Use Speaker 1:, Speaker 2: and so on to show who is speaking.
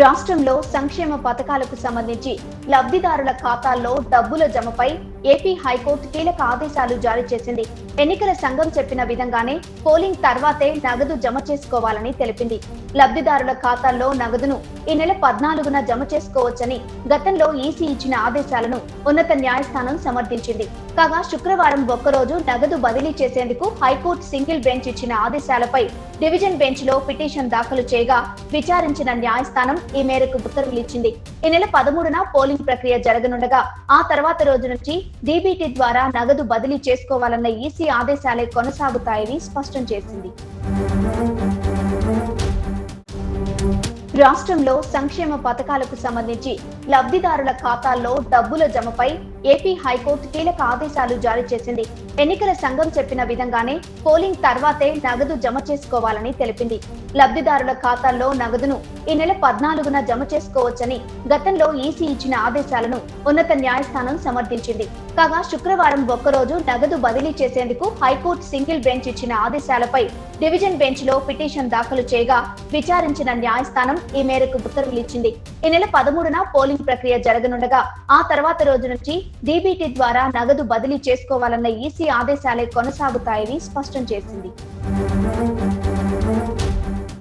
Speaker 1: రాష్ట్రంలో సంక్షేమ పథకాలకు సంబంధించి లబ్ధిదారుల ఖాతాల్లో డబ్బుల జమపై ఏపీ హైకోర్టు కీలక ఆదేశాలు జారీ చేసింది. ఎన్నికల సంఘం చెప్పిన విధంగానే పోలింగ్ తర్వాతే నగదు జమ చేసుకోవాలని తెలిపింది. లబ్ధిదారుల ఖాతాల్లో నగదును ఈ నెల 14న జమ చేసుకోవచ్చని గతంలో ఈసీ ఇచ్చిన ఆదేశాలను ఉన్నత న్యాయస్థానం సమర్థించింది. కాగా శుక్రవారం ఒక్కరోజు నగదు బదిలీ చేసేందుకు హైకోర్టు సింగిల్ బెంచ్ ఇచ్చిన ఆదేశాలపై డివిజన్ బెంచ్ లో పిటిషన్ దాఖలు చేయగా విచారించిన న్యాయస్థానం ఈ మేరకు ఉత్తర్వులిచ్చింది. ఈ నెల 13న పోలింగ్ ప్రక్రియ జరగనుండగా ఆ తర్వాత రోజు నుంచి డీబీటీ ద్వారా నగదు బదిలీ చేసుకోవాలన్న ఈసీ ఆదేశాలే కొనసాగుతాయని స్పష్టం చేసింది. రాష్ట్రంలో సంక్షేమ పథకాలకు సంబంధించి లబ్ధిదారుల ఖాతాల్లో డబ్బుల జమపై ఏపీ హైకోర్టు కీలక ఆదేశాలు జారీ చేసింది. ఎన్నికల సంఘం చెప్పిన విధంగానే పోలింగ్ తర్వాతే నగదు జమ చేసుకోవాలని తెలిపింది. లబ్ధిదారుల ఖాతాల్లో నగదును ఈ నెల 14న జమ చేసుకోవచ్చని గతంలో ఈసీ ఇచ్చిన ఆదేశాలను ఉన్నత న్యాయస్థానం సమర్థించింది. కాగా శుక్రవారం ఒక్కరోజు నగదు బదిలీ చేసేందుకు హైకోర్టు సింగిల్ బెంచ్ ఇచ్చిన ఆదేశాలపై డివిజన్ బెంచ్ లో పిటిషన్ దాఖలు చేయగా విచారించిన న్యాయస్థానం ఈ మేరకు ఉత్తర్వులిచ్చింది. ఈ నెల 13న పోలింగ్ ప్రక్రియ జరగనుండగా ఆ తర్వాత రోజు నుంచి డీబీటీ ద్వారా నగదు బదిలీ చేసుకోవాలన్న ఈసీ ఆదేశాలే కొనసాగుతాయని స్పష్టం చేసింది.